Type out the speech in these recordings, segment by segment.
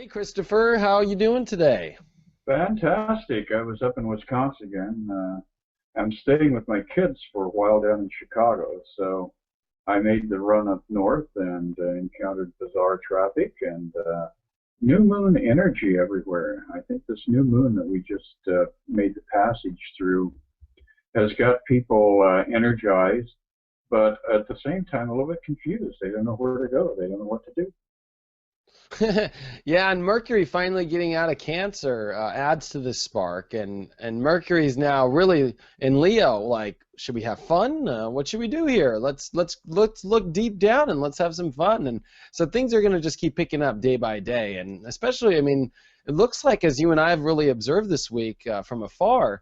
Christopher, how you doing today? Fantastic. I was up in Wisconsin again. I'm staying with my kids for a while down in Chicago, so I made the run up north and encountered bizarre traffic and new moon energy everywhere. I think this new moon that we just made the passage through has got people energized, but at the same time a little bit confused. They don't know where to go. They don't know what to do. Yeah, and Mercury finally getting out of Cancer adds to this spark, and Mercury's now really in Leo. Like, should we have fun? What should we do here? Let's look deep down and let's have some fun. And so things are going to just keep picking up day by day, and especially, I mean, it looks like as you and I have really observed this week from afar.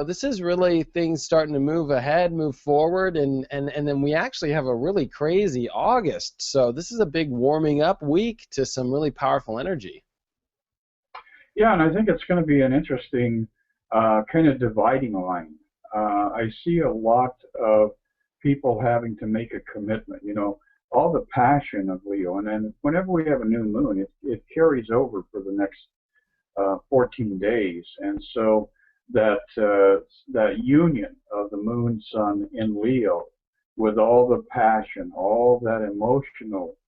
This is really things starting to move ahead, move forward, and then we actually have a really crazy August. So this is a big warming up week to some really powerful energy. Yeah, and I think it's going to be an interesting kind of dividing line. I see a lot of people having to make a commitment. All the passion of Leo, and then whenever we have a new moon, it carries over for the next 14 days, and so that union of the moon sun in Leo with all the passion, all that emotional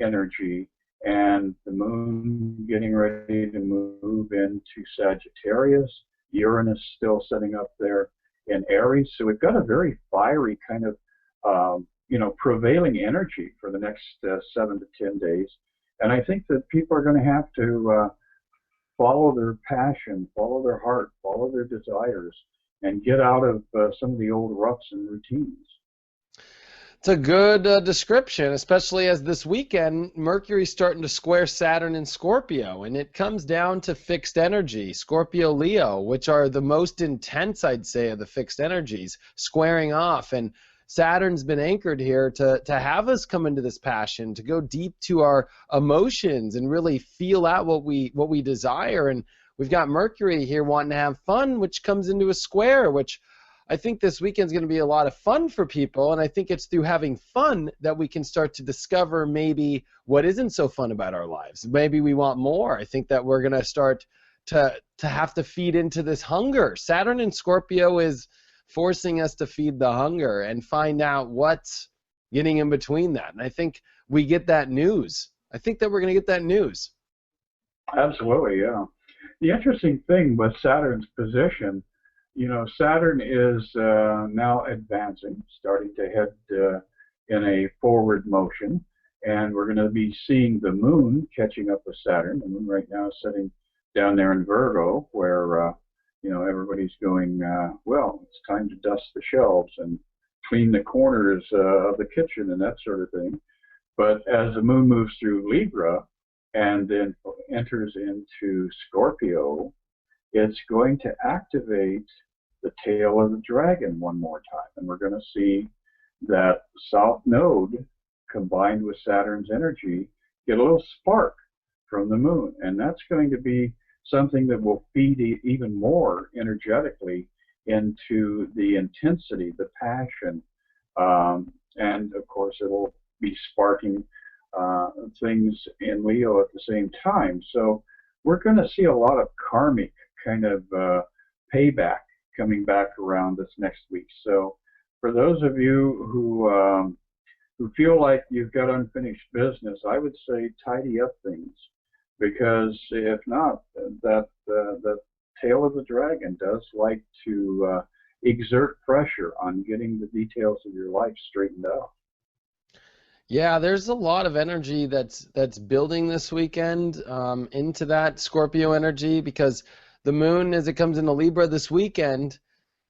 energy, and the moon getting ready to move into Sagittarius, Uranus still sitting up there in Aries. So we've got a very fiery kind of prevailing energy for the next 7 to 10 days. And I think that people are going to have to follow their passion, follow their heart, follow their desires, and get out of some of the old ruts and routines. It's a good description, especially as this weekend Mercury's starting to square Saturn in Scorpio, and it comes down to fixed energy, Scorpio, Leo, which are the most intense, I'd say, of the fixed energies, squaring off. And Saturn's been anchored here to have us come into this passion, to go deep to our emotions and really feel out what we desire. And we've got Mercury here wanting to have fun, which comes into a square, which I think this weekend's going to be a lot of fun for people. And I think it's through having fun that we can start to discover maybe what isn't so fun about our lives. Maybe we want more. I think that we're going to start to have to feed into this hunger. Saturn in Scorpio is forcing us to feed the hunger and find out what's getting in between that. And I think we get that news. I think that we're going to get that news. Absolutely, yeah. The interesting thing with Saturn's position, Saturn is now advancing, starting to head in a forward motion, and we're going to be seeing the moon catching up with Saturn. The moon right now is sitting down there in Virgo, where everybody's going, well, it's time to dust the shelves and clean the corners of the kitchen and that sort of thing. But as the moon moves through Libra and then enters into Scorpio, it's going to activate the tail of the dragon one more time. And we're going to see that South Node combined with Saturn's energy get a little spark from the moon. And that's going to be something that will feed even more energetically into the intensity, the passion, and of course it'll be sparking things in Leo at the same time. So we're going to see a lot of karmic kind of payback coming back around this next week. So for those of you who feel like you've got unfinished business, I would say tidy up things. Because if not, that tail of the dragon does like to exert pressure on getting the details of your life straightened out. Yeah, there's a lot of energy that's building this weekend into that Scorpio energy, because the moon, as it comes into Libra this weekend,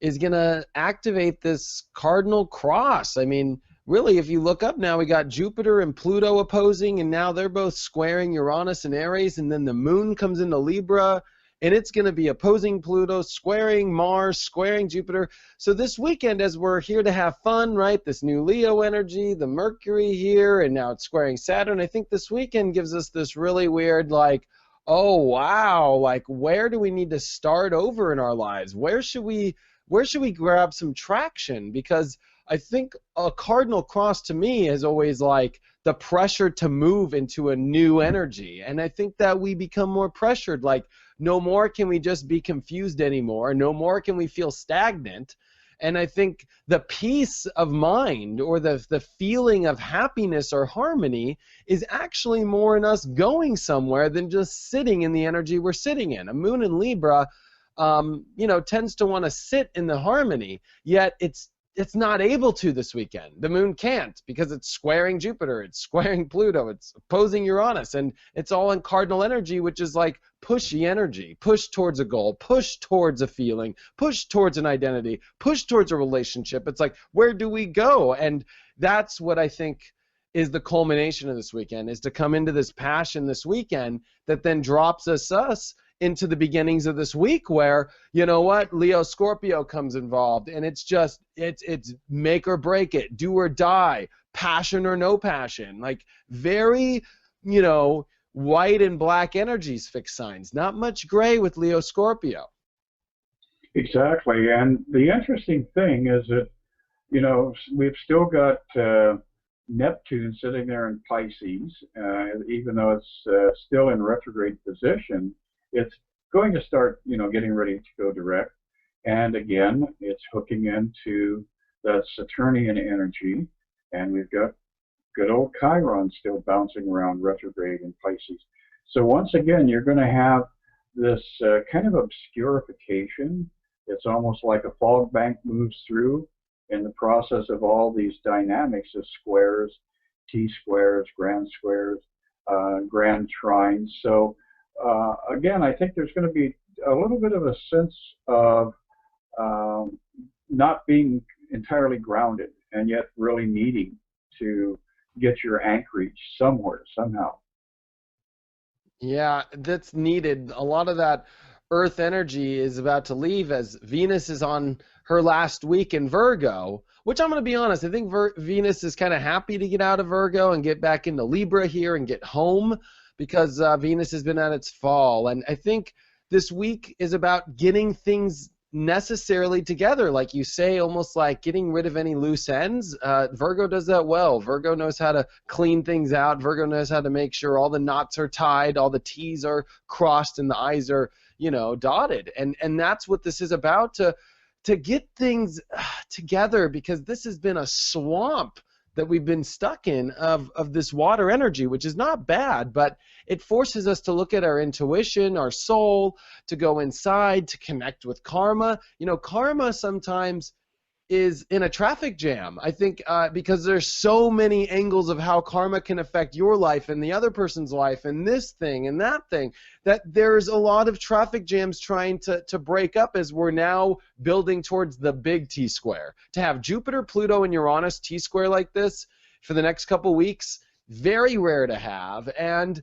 is going to activate this cardinal cross. I mean, really, if you look up now, we got Jupiter and Pluto opposing, and now they're both squaring Uranus and Aries, and then the moon comes into Libra, and it's going to be opposing Pluto, squaring Mars, squaring Jupiter. So this weekend, as we're here to have fun, right, this new Leo energy, the Mercury here, and now it's squaring Saturn, I think this weekend gives us this really weird, like, oh, wow, like, where do we need to start over in our lives? Where should we where should we grab some traction? Because I think a cardinal cross to me is always like the pressure to move into a new energy. And I think that we become more pressured, like no more can we just be confused anymore. No more can we feel stagnant. And I think the peace of mind or the feeling of happiness or harmony is actually more in us going somewhere than just sitting in the energy we're sitting in. A moon in Libra, tends to want to sit in the harmony, yet it's not able to this weekend. The moon can't because it's squaring Jupiter, it's squaring Pluto, it's opposing Uranus, and it's all in cardinal energy, which is like pushy energy, push towards a goal, push towards a feeling, push towards an identity, push towards a relationship. It's like, where do we go? And that's what I think is the culmination of this weekend, is to come into this passion this weekend that then drops us into the beginnings of this week where, you know what, Leo Scorpio comes involved, and it's just it's make or break it, do or die, passion or no passion, like very, white and black energies, fixed signs, not much gray with Leo Scorpio. Exactly. And the interesting thing is that, we've still got Neptune sitting there in Pisces, even though it's still in retrograde position. It's going to start, getting ready to go direct. And again, it's hooking into that Saturnian energy. And we've got good old Chiron still bouncing around retrograde in Pisces. So once again, you're going to have this kind of obscurification. It's almost like a fog bank moves through in the process of all these dynamics of squares, T-squares, grand squares, grand trines. So again, I think there's going to be a little bit of a sense of not being entirely grounded and yet really needing to get your anchorage somewhere, somehow. Yeah, that's needed. A lot of that Earth energy is about to leave as Venus is on her last week in Virgo, which I'm going to be honest, I think Venus is kind of happy to get out of Virgo and get back into Libra here and get home, because Venus has been at its fall. And I think this week is about getting things necessarily together, like you say, almost like getting rid of any loose ends. Virgo does that well. Virgo knows how to clean things out. Virgo knows how to make sure all the knots are tied, all the T's are crossed, and the I's are, dotted. And that's what this is about, to get things together, because this has been a swamp that we've been stuck in of this water energy, which is not bad, but it forces us to look at our intuition, our soul, to go inside, to connect with karma. Karma sometimes is in a traffic jam, I think, because there's so many angles of how karma can affect your life and the other person's life and this thing and that thing, that there's a lot of traffic jams trying to break up as we're now building towards the big T-square. To have Jupiter, Pluto, and Uranus T-square like this for the next couple weeks, very rare to have. And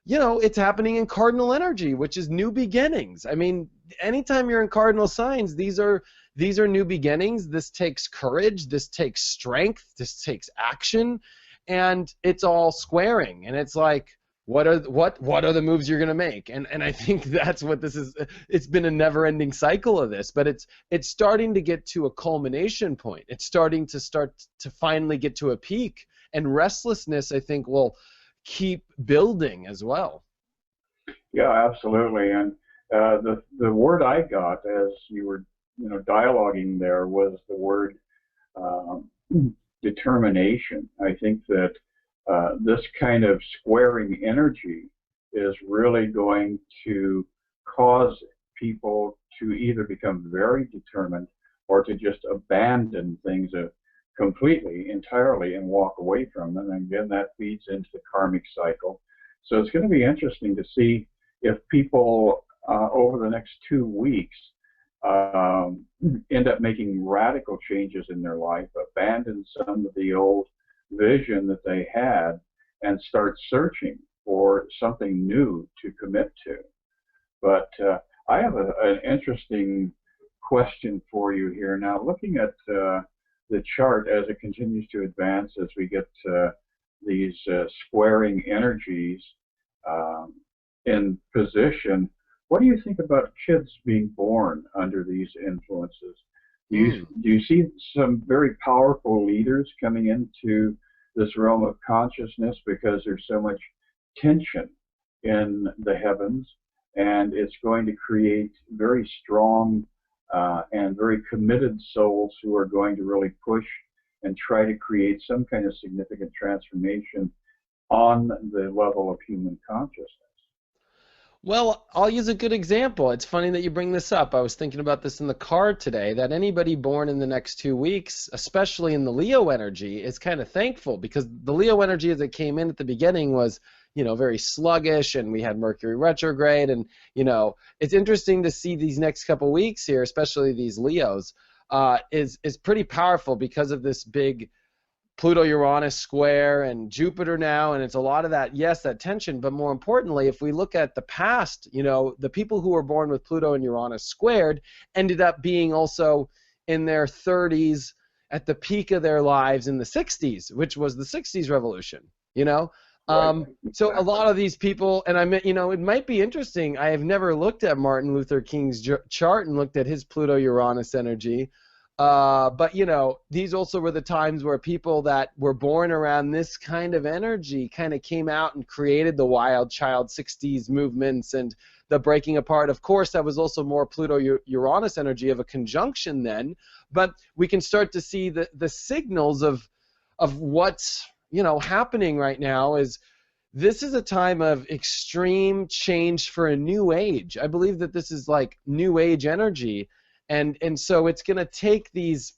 it's happening in cardinal energy, which is new beginnings. I mean, anytime you're in cardinal signs, these are new beginnings. This takes courage. This takes strength. This takes action, and it's all squaring. And it's like, what are the moves you're going to make? And I think that's what this is. It's been a never-ending cycle of this, but it's starting to get to a culmination point. It's starting to finally get to a peak, and restlessness, I think, will keep building as well. Yeah, absolutely. And the word I got as you were dialoguing there was the word determination. I think that this kind of squaring energy is really going to cause people to either become very determined or to just abandon things completely, entirely, and walk away from them. And again, that feeds into the karmic cycle. So it's going to be interesting to see if people over the next 2 weeks end up making radical changes in their life, abandon some of the old vision that they had, and start searching for something new to commit to. But I have an interesting question for you here. Now, looking at the chart as it continues to advance, as we get these squaring energies in position, what do you think about kids being born under these influences? Hmm. Do you see some very powerful leaders coming into this realm of consciousness because there's so much tension in the heavens, and it's going to create very strong and very committed souls who are going to really push and try to create some kind of significant transformation on the level of human consciousness. Well, I'll use a good example. It's funny that you bring this up. I was thinking about this in the car today, that anybody born in the next 2 weeks, especially in the Leo energy, is kind of thankful, because the Leo energy as it came in at the beginning was, very sluggish, and we had Mercury retrograde, and, it's interesting to see these next couple weeks here, especially these Leos, is pretty powerful because of this big Pluto-Uranus square and Jupiter now, and it's a lot of that, yes, that tension, but more importantly, if we look at the past, the people who were born with Pluto and Uranus squared ended up being also in their 30s at the peak of their lives in the 60s, which was the 60s revolution, you know? Right, So a exactly. lot of these people, and it might be interesting. I have never looked at Martin Luther King's chart and looked at his Pluto-Uranus energy. But these also were the times where people that were born around this kind of energy kind of came out and created the Wild Child 60s movements and the breaking apart. Of course, that was also more Pluto-Uranus energy of a conjunction then, but we can start to see the signals of what's happening right now. Is this is a time of extreme change for a new age. I believe that this is like new age energy, and so it's going to take these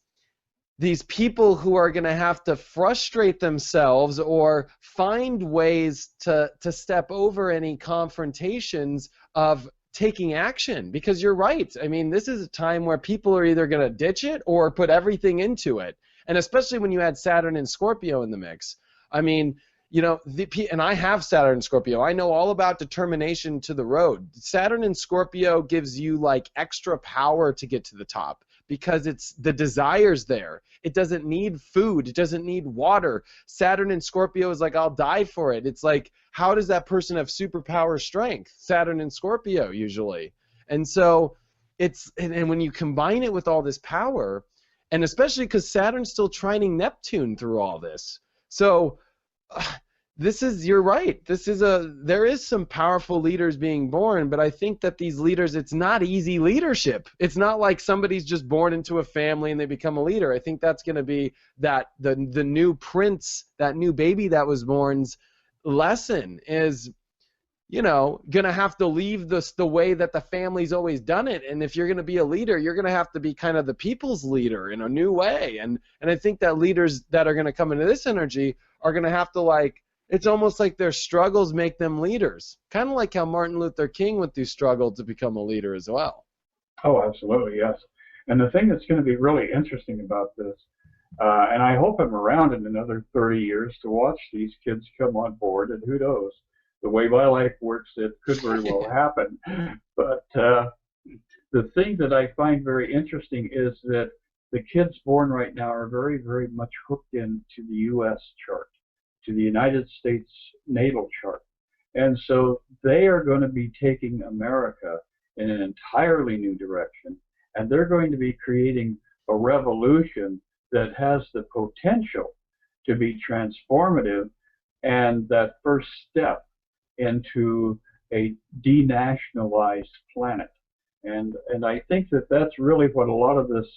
people who are going to have to frustrate themselves or find ways to step over any confrontations of taking action, because you're right. I mean, this is a time where people are either going to ditch it or put everything into it, and especially when you add Saturn and Scorpio in the mix. I mean, and I have Saturn and Scorpio. I know all about determination to the road. Saturn and Scorpio gives you like extra power to get to the top because it's the desires there. It doesn't need food. It doesn't need water. Saturn and Scorpio is like, I'll die for it. It's like, how does that person have superpower strength? Saturn and Scorpio usually. And so and when you combine it with all this power, and especially because Saturn's still trining Neptune through all this. So you're right. There is some powerful leaders being born, but I think that these leaders, it's not easy leadership. It's not like somebody's just born into a family and they become a leader. I think that's going to be that the new prince, that new baby that was born's lesson is, going to have to leave the way that the family's always done it. And if you're going to be a leader, you're going to have to be kind of the people's leader in a new way. And I think that leaders that are going to come into this energy are going to have to, like, it's almost like their struggles make them leaders. Kind of like how Martin Luther King went through struggle to become a leader as well. Oh, absolutely, yes. And the thing that's going to be really interesting about this, and I hope I'm around in another 30 years to watch these kids come on board, and who knows, the way my life works, it could very well happen. But the thing that I find very interesting is that the kids born right now are very, very much hooked into the U.S. chart, to the United States natal chart. And so they are going to be taking America in an entirely new direction, and they're going to be creating a revolution that has the potential to be transformative, and that first step into a denationalized planet. And I think that that's really what a lot of this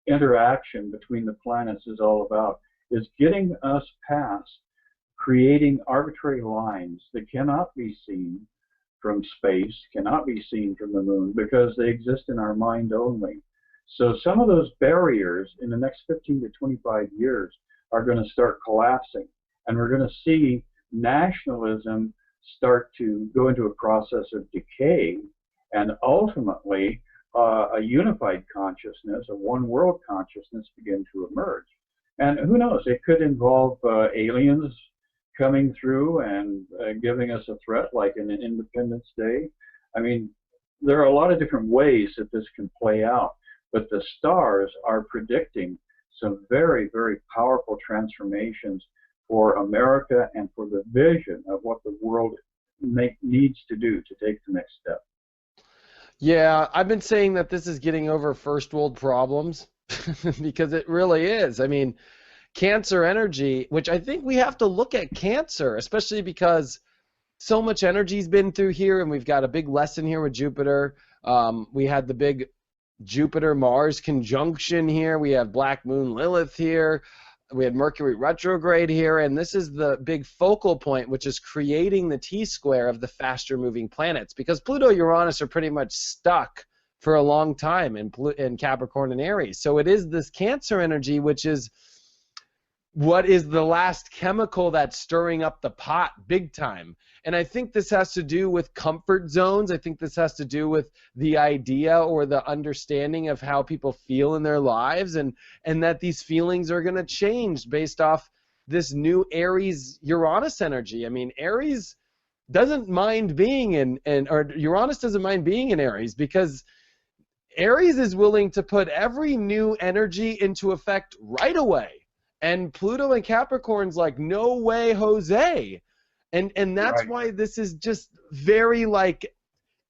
interaction between the planets is all about, is getting us past creating arbitrary lines that cannot be seen from space, cannot be seen from the moon, because they exist in our mind only. So some of those barriers in the next 15 to 25 years are going to start collapsing, and we're going to see nationalism start to go into a process of decay, and ultimately a unified consciousness, a one world consciousness begin to emerge. And who knows, it could involve aliens coming through and giving us a threat like in an Independence Day. I mean, there are a lot of different ways that this can play out, but the stars are predicting some very, very powerful transformations for America and for the vision of what the world needs to do to take the next step. Yeah, I've been saying that this is getting over first world problems. because it really is. I mean, Cancer energy, which I think we have to look at Cancer, especially because so much energy's been through here, and we've got a big lesson here with Jupiter. We had the big Jupiter Mars conjunction here. We have Black Moon Lilith here. We had Mercury retrograde here, and this is the big focal point, which is creating the T-square of the faster moving planets, because Pluto, Uranus are pretty much stuck for a long time in Capricorn and Aries. So it is this Cancer energy, which is what is the last chemical that's stirring up the pot big time. And I think this has to do with comfort zones. I think this has to do with the idea or the understanding of how people feel in their lives, and that these feelings are going to change based off this new Aries Uranus energy. I mean, Aries doesn't mind being or Uranus doesn't mind being in Aries, because Aries is willing to put every new energy into effect right away. And Pluto and Capricorn's like, no way, Jose. And that's Right. why this is just very like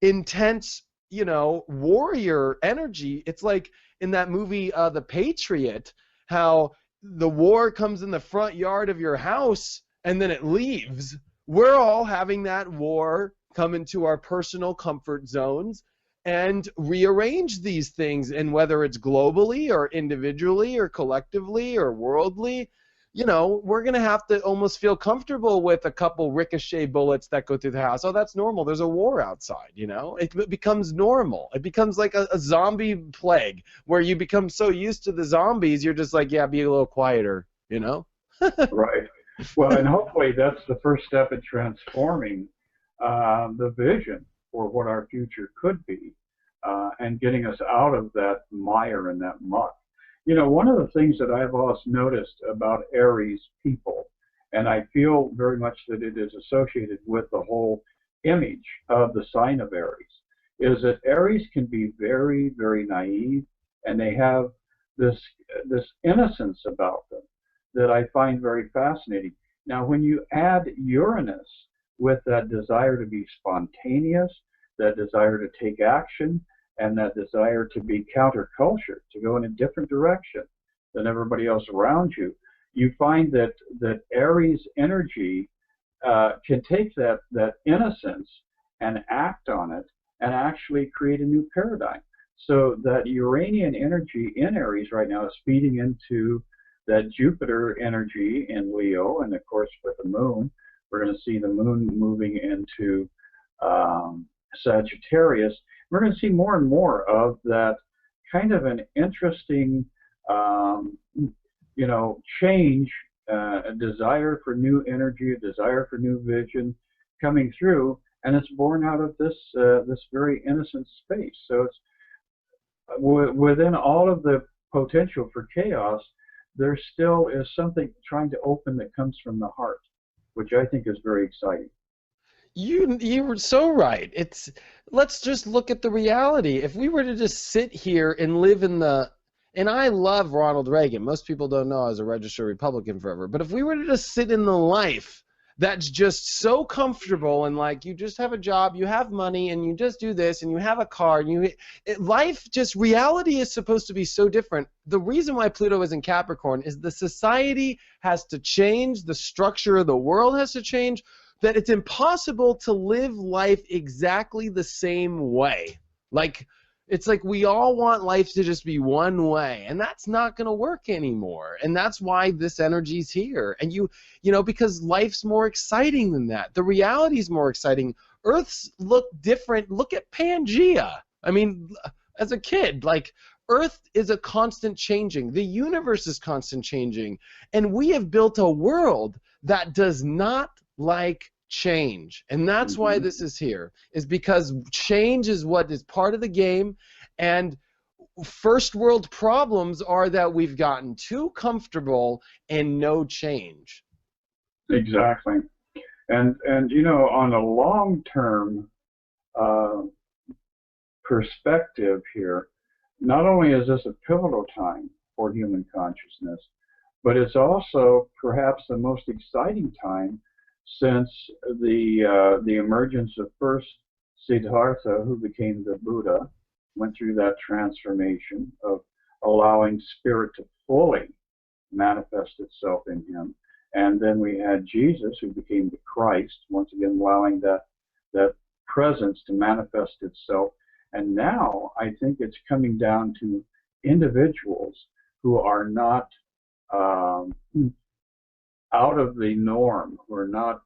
intense, warrior energy. It's like in that movie, The Patriot, how the war comes in the front yard of your house and then it leaves. We're all having that war come into our personal comfort zones and rearrange these things, and whether it's globally or individually or collectively or worldly, we're going to have to almost feel comfortable with a couple ricochet bullets that go through the house. Oh, that's normal. There's a war outside, It becomes normal. It becomes like a zombie plague where you become so used to the zombies, you're just like, yeah, be a little quieter. Right. Well, and hopefully that's the first step in transforming the vision for what our future could be, and getting us out of that mire and that muck. One of the things that I've always noticed about Aries people, and I feel very much that it is associated with the whole image of the sign of Aries, is that Aries can be very, very naive, and they have this innocence about them that I find very fascinating. Now, when you add Uranus with that desire to be spontaneous, that desire to take action, and that desire to be counterculture, to go in a different direction than everybody else around you, you find that Aries energy can take that innocence and act on it and actually create a new paradigm. So that Uranian energy in Aries right now is feeding into that Jupiter energy in Leo, and of course with the moon, we're going to see the moon moving into Sagittarius. We're going to see more and more of that kind of an interesting, change, a desire for new energy, a desire for new vision coming through, and it's born out of this very innocent space. So it's within all of the potential for chaos, there still is something trying to open that comes from the heart, which I think is very exciting. You were so right. Let's just look at the reality. If we were to just sit here and live and I love Ronald Reagan. Most people don't know I was a registered Republican forever. But if we were to just sit in the life that's just so comfortable, and like you just have a job, you have money, and you just do this, and you have a car, and reality is supposed to be so different. The reason why Pluto is in Capricorn is the society has to change, the structure of the world has to change, that it's impossible to live life exactly the same way. It's like we all want life to just be one way, and that's not going to work anymore. And that's why this energy's here. And because life's more exciting than that. The reality's more exciting. Earths look different. Look at Pangea. I mean, as a kid, Earth is a constant changing. The universe is constant changing. And we have built a world that does not like change. And that's why this is here, is because change is what is part of the game. And first world problems are that we've gotten too comfortable and no change. Exactly. And on a long-term perspective here, not only is this a pivotal time for human consciousness, but it's also perhaps the most exciting time since the emergence of first Siddhartha, who became the Buddha, went through that transformation of allowing spirit to fully manifest itself in him. And then we had Jesus, who became the Christ, once again allowing that presence to manifest itself. And now I think it's coming down to individuals who are not out of the norm, who are not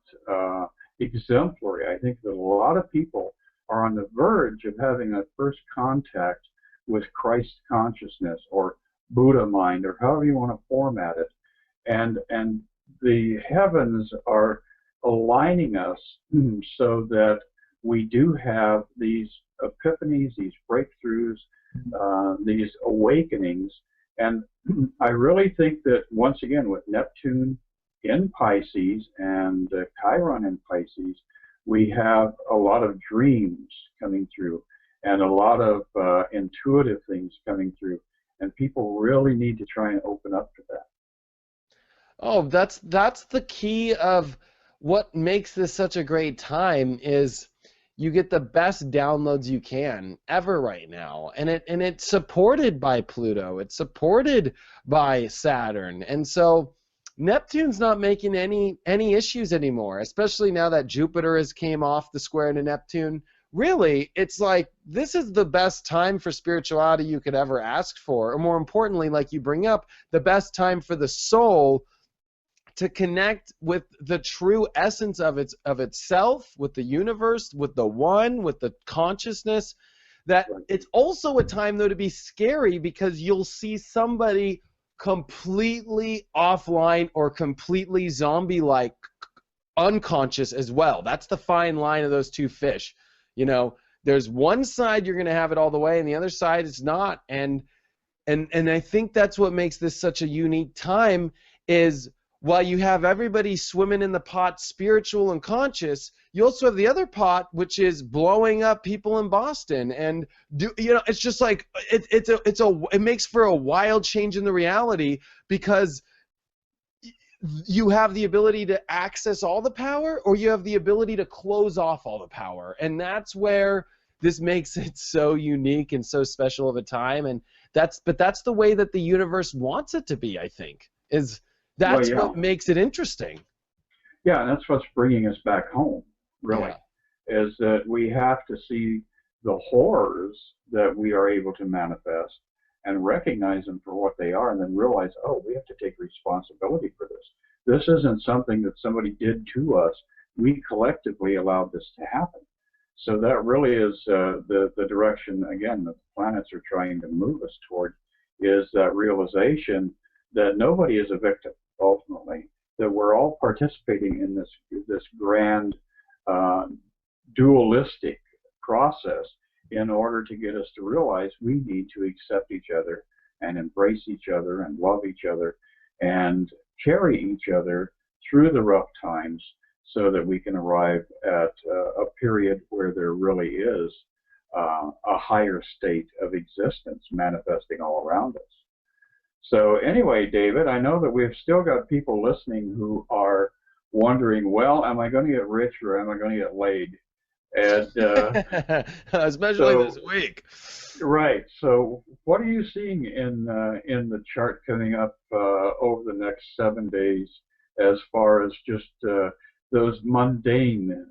exemplary. I think that a lot of people are on the verge of having a first contact with Christ consciousness or Buddha mind, or however you want to format it. And the heavens are aligning us so that we do have these epiphanies, these breakthroughs, these awakenings. And I really think that, once again, with Neptune in Pisces and Chiron in Pisces, we have a lot of dreams coming through and a lot of intuitive things coming through. And people really need to try and open up to that. Oh, that's the key of what makes this such a great time is you get the best downloads you can ever right now. And it's supported by Pluto. It's supported by Saturn. And so Neptune's not making any issues anymore, especially now that Jupiter has came off the square into Neptune. Really, it's like this is the best time for spirituality you could ever ask for. Or more importantly, like you bring up, the best time for the soul to connect with the true essence of itself, with the universe, with the one, with the consciousness. That it's also a time, though, to be scary because you'll see somebody completely offline or completely zombie-like unconscious as well. That's the fine line of those two fish. You know, there's one side you're going to have it all the way, and the other side is not. And I think that's what makes this such a unique time is while you have everybody swimming in the pot spiritual and conscious, you also have the other pot, which is blowing up people in Boston. And it's just like it makes for a wild change in the reality because you have the ability to access all the power, or you have the ability to close off all the power. And that's where this makes it so unique and so special of a time. And that's the way that the universe wants it to be, I think, that's what makes it interesting. Yeah, and that's what's bringing us back home, really, is that we have to see the horrors that we are able to manifest and recognize them for what they are, and then realize, oh, we have to take responsibility for this. This isn't something that somebody did to us. We collectively allowed this to happen. So that really is the direction, again, that the planets are trying to move us toward, is that realization that nobody is a victim, ultimately, that we're all participating in this grand dualistic process in order to get us to realize we need to accept each other and embrace each other and love each other and carry each other through the rough times so that we can arrive at a period where there really is a higher state of existence manifesting all around us. So anyway, David, I know that we've still got people listening who are wondering, well, am I going to get rich or am I going to get laid? And especially this week. Right. So what are you seeing in the chart coming up over the next 7 days as far as just those mundane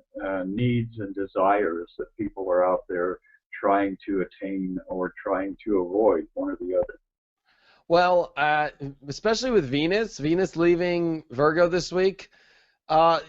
needs and desires that people are out there trying to attain or trying to avoid, one or the other? Well, especially with Venus leaving Virgo this week,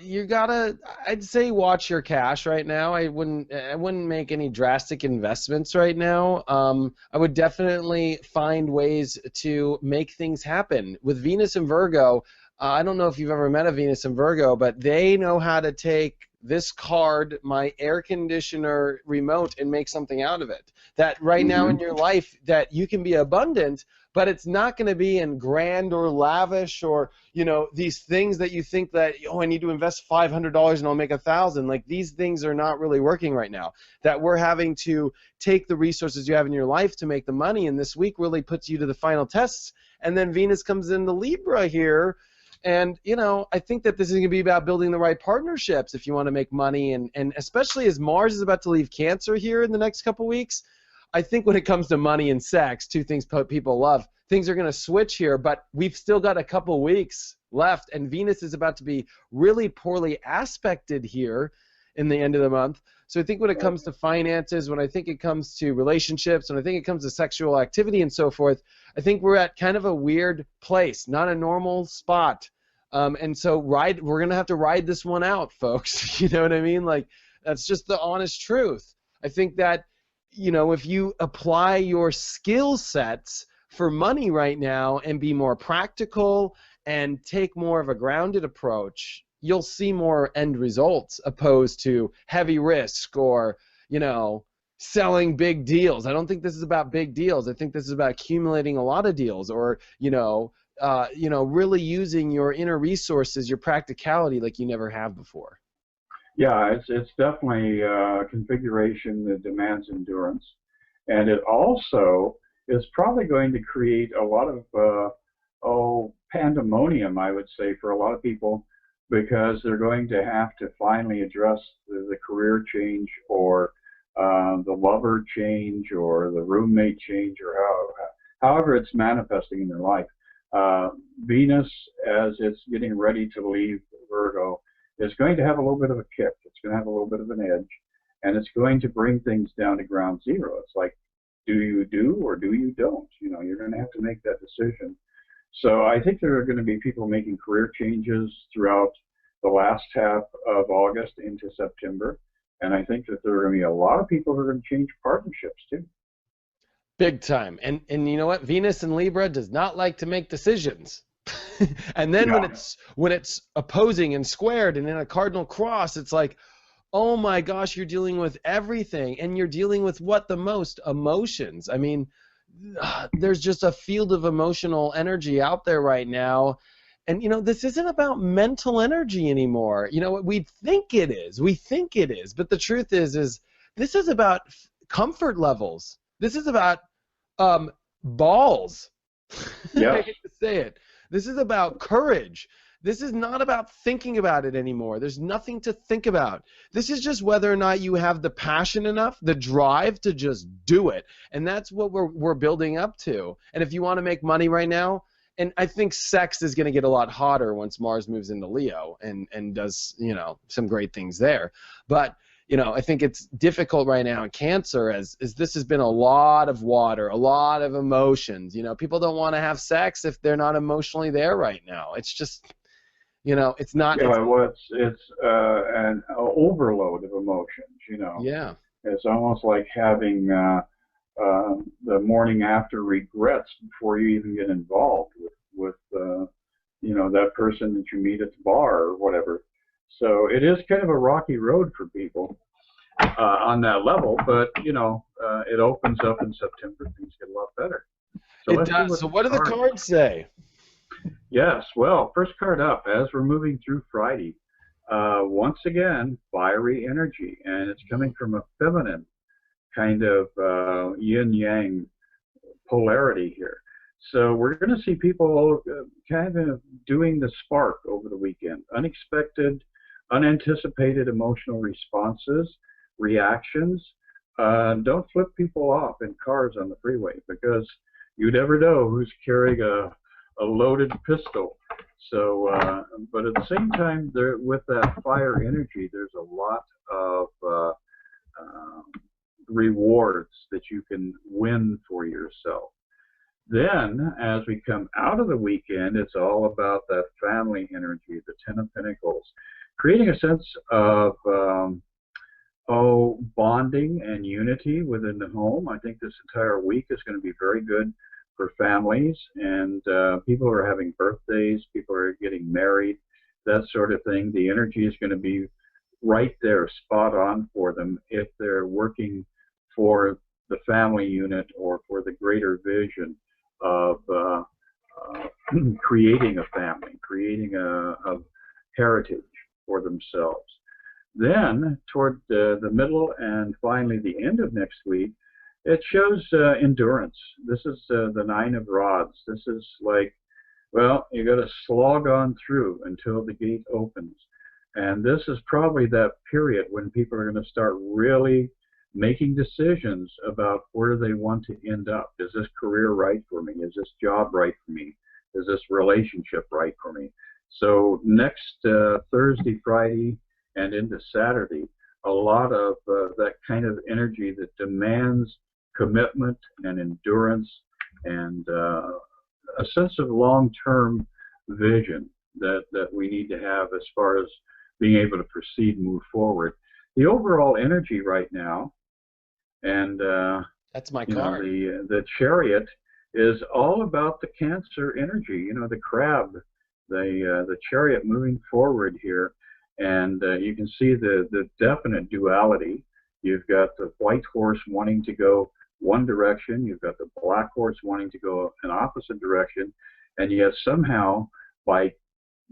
you gotta, I'd say, watch your cash right now. I wouldn't make any drastic investments right now. I would definitely find ways to make things happen. With Venus and Virgo, I don't know if you've ever met a Venus and Virgo, but they know how to take this card, my air conditioner remote, and make something out of it. That right now in your life, that you can be abundant, but it's not going to be in grand or lavish or, these things that you think that, I need to invest $500 and I'll make $1,000. Like, these things are not really working right now. That we're having to take the resources you have in your life to make the money, and this week really puts you to the final tests. And then Venus comes into Libra here. And, I think that this is going to be about building the right partnerships if you want to make money. And especially as Mars is about to leave Cancer here in the next couple weeks, I think when it comes to money and sex, two things people love, things are going to switch here, but we've still got a couple weeks left, and Venus is about to be really poorly aspected here in the end of the month. So I think when it comes to finances, when I think it comes to relationships, when I think it comes to sexual activity and so forth, I think we're at kind of a weird place, not a normal spot. And so we're going to have to ride this one out, folks. You know what I mean? Like, that's just the honest truth. I think that, if you apply your skill sets for money right now and be more practical and take more of a grounded approach, you'll see more end results opposed to heavy risk or, selling big deals. I don't think this is about big deals. I think this is about accumulating a lot of deals or, really using your inner resources, your practicality like you never have before. Yeah, it's definitely a configuration that demands endurance, and it also is probably going to create a lot of pandemonium, I would say, for a lot of people, because they're going to have to finally address the career change or the lover change or the roommate change or however it's manifesting in their life. Venus, as it's getting ready to leave Virgo, is going to have a little bit of a kick. It's going to have a little bit of an edge, and it's going to bring things down to ground zero. It's like, do you do or do you don't? You're going to have to make that decision. So I think there are going to be people making career changes throughout the last half of August into September, and I think that there are going to be a lot of people who are going to change partnerships too. Big time. And you know what? Venus in Libra does not like to make decisions. And then when it's opposing and squared and in a cardinal cross, it's like, oh my gosh, you're dealing with everything, and you're dealing with what the most? Emotions. I mean, there's just a field of emotional energy out there right now. And this isn't about mental energy anymore. We think it is. But the truth is this is about comfort levels. This is about balls. Yeah. I hate to say it. This is about courage. This is not about thinking about it anymore. There's nothing to think about. This is just whether or not you have the passion enough, the drive to just do it. And that's what we're building up to. And if you want to make money right now, and I think sex is going to get a lot hotter once Mars moves into Leo and does, some great things there. But I think it's difficult right now in Cancer as this has been a lot of water, a lot of emotions. People don't want to have sex if they're not emotionally there right now. It's just, it's not. Yeah, it's an overload of emotions. Yeah. It's almost like having the morning after regrets before you even get involved with that person that you meet at the bar or whatever. So it is kind of a rocky road for people on that level, but it opens up in September. Things get a lot better. So it does. So what do the cards say? Yes. Well, first card up as we're moving through Friday. Once again, fiery energy, and it's coming from a feminine kind of yin-yang polarity here. So we're going to see people kind of doing the spark over the weekend. Unexpected, unanticipated emotional responses, reactions. Don't flip people off in cars on the freeway, because you never know who's carrying a loaded pistol. So, but at the same time, with that fire energy, there's a lot of rewards that you can win for yourself. Then, as we come out of the weekend, it's all about that family energy, the Ten of Pentacles, creating a sense of bonding and unity within the home. I think this entire week is going to be very good for families, and people are having birthdays, people are getting married, that sort of thing. The energy is going to be right there, spot on for them if they're working for the family unit or for the greater vision of creating a family, creating a heritage for themselves. Then, toward the middle and finally the end of next week, it shows endurance. This is the Nine of Rods. This is like, well, you got to slog on through until the gate opens. And this is probably that period when people are going to start really making decisions about where they want to end up. Is this career right for me? Is this job right for me? Is this relationship right for me? So next Thursday, Friday, and into Saturday, a lot of that kind of energy that demands commitment and endurance and a sense of long-term vision that we need to have as far as being able to proceed and move forward. The overall energy right now, and That's my you know, card. the chariot is all about the Cancer energy. You know, the crab, the chariot moving forward here, and you can see the definite duality. You've got the white horse wanting to go one direction. You've got the black horse wanting to go an opposite direction, and yet somehow by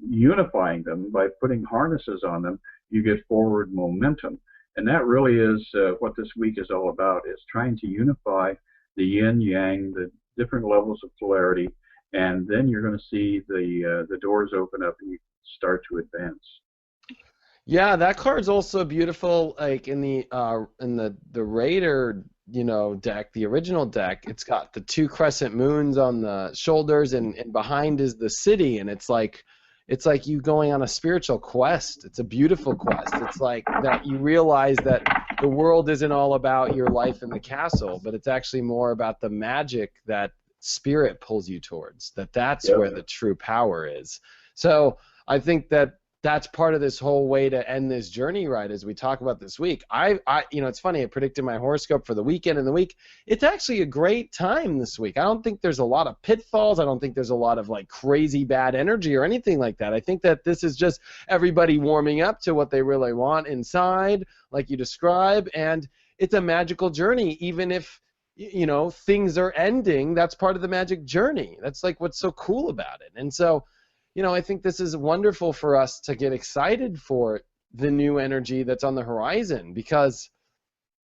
unifying them, by putting harnesses on them, you get forward momentum. And that really is what this week is all about, is trying to unify the yin yang, the different levels of polarity, and then you're going to see the doors open up and you start to advance. Yeah, that card's also beautiful. Like in the Raider, deck, the original deck, it's got the two crescent moons on the shoulders, and behind is the city, and it's like you going on a spiritual quest. It's a beautiful quest. It's like that you realize that the world isn't all about your life in the castle, but it's actually more about the magic that spirit pulls you towards. That's Yep. where the true power is. So I think that that's part of this whole way to end this journey, right, as we talk about this week. It's funny, I predicted my horoscope for the weekend and the week. It's actually a great time this week. I don't think there's a lot of pitfalls. I don't think there's a lot of like crazy bad energy or anything like that. I think that this is just everybody warming up to what they really want inside, like you describe, and it's a magical journey. Even if things are ending, that's part of the magic journey. That's like what's so cool about it. And so I think this is wonderful for us to get excited for the new energy that's on the horizon, because,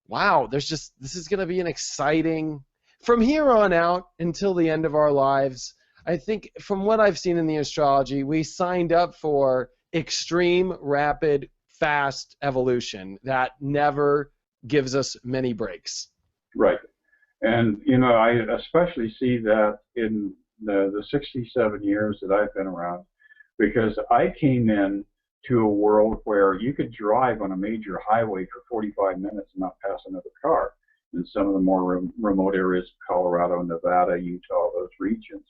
wow, this is going to be an exciting, from here on out until the end of our lives. I think from what I've seen in the astrology, we signed up for extreme, rapid, fast evolution that never gives us many breaks. Right. And, I especially see that in the 67 years that I've been around, because I came in to a world where you could drive on a major highway for 45 minutes and not pass another car in some of the more remote areas of Colorado, Nevada, Utah, those regions.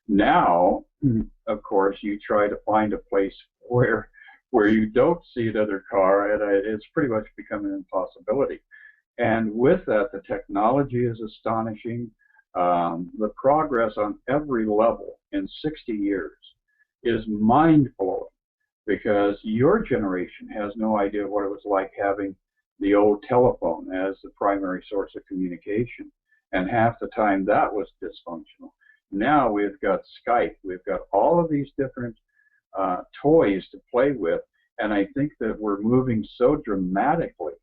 Now, of course, you try to find a place where you don't see another car, and it's pretty much become an impossibility. And with that, the technology is astonishing. The progress on every level in 60 years is mind-blowing, because your generation has no idea what it was like having the old telephone as the primary source of communication. And half the time that was dysfunctional. Now we've got Skype. We've got all of these different toys to play with. And I think that we're moving so dramatically,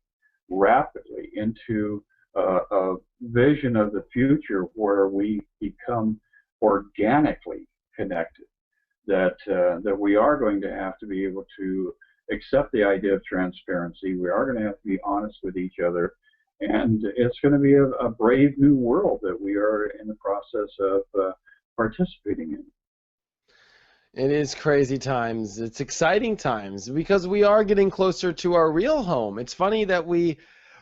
rapidly into a vision of the future where we become organically connected, that we are going to have to be able to accept the idea of transparency. We are going to have to be honest with each other, and it's going to be a brave new world that we are in the process of participating in. It is crazy times. It's exciting times because we are getting closer to our real home. It's funny that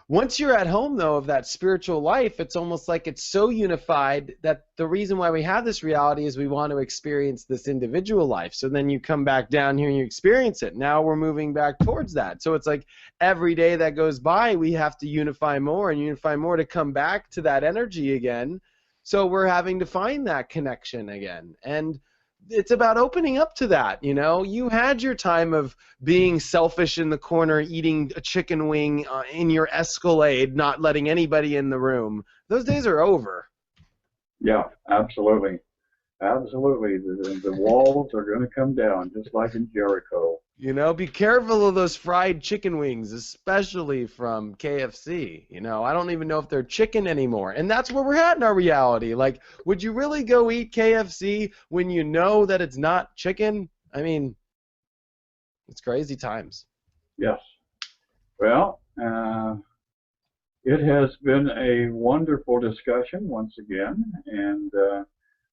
once you're at home, though, of that spiritual life, it's almost like it's so unified that the reason why we have this reality is we want to experience this individual life. So then you come back down here and you experience it. Now we're moving back towards that. So it's like every day that goes by, we have to unify more and unify more to come back to that energy again. So we're having to find that connection again. And it's about opening up to that. You had your time of being selfish in the corner, eating a chicken wing in your Escalade, not letting anybody in the room. Those days are over. Yeah, absolutely. Absolutely. The walls are going to come down, just like in Jericho. Be careful of those fried chicken wings, especially from KFC. I don't even know if they're chicken anymore. And that's where we're at in our reality. Like, would you really go eat KFC when you know that it's not chicken? I mean, it's crazy times. Yes. Well, It has been a wonderful discussion once again, and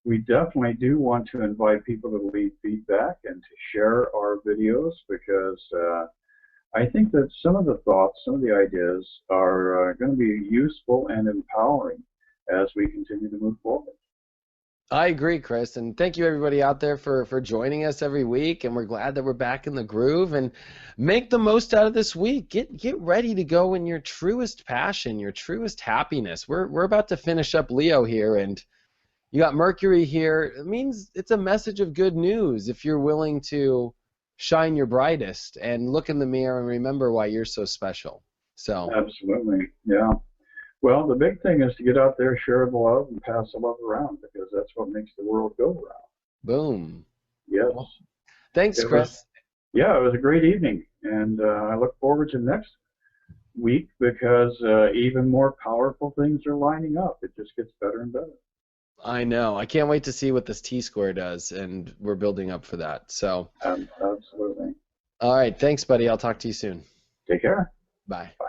we definitely do want to invite people to leave feedback and to share our videos because I think that some of the thoughts, some of the ideas are going to be useful and empowering as we continue to move forward. I agree, Chris, and thank you everybody out there for joining us every week. And we're glad that we're back in the groove. And make the most out of this week. Get ready to go in your truest passion, your truest happiness. We're about to finish up Leo here, and you got Mercury here. It means it's a message of good news if you're willing to shine your brightest and look in the mirror and remember why you're so special. So Absolutely, yeah. Well, the big thing is to get out there, share the love, and pass the love around because that's what makes the world go around. boom. Yes. Well, thanks, It was, Chris. yeah, it was a great evening, and I look forward to next week because even more powerful things are lining up. It just gets better and better. I know. I can't wait to see what this T-square does, and we're building up for that. So, Absolutely. all right. Thanks, buddy. I'll talk to you soon. Take care. Bye. Bye.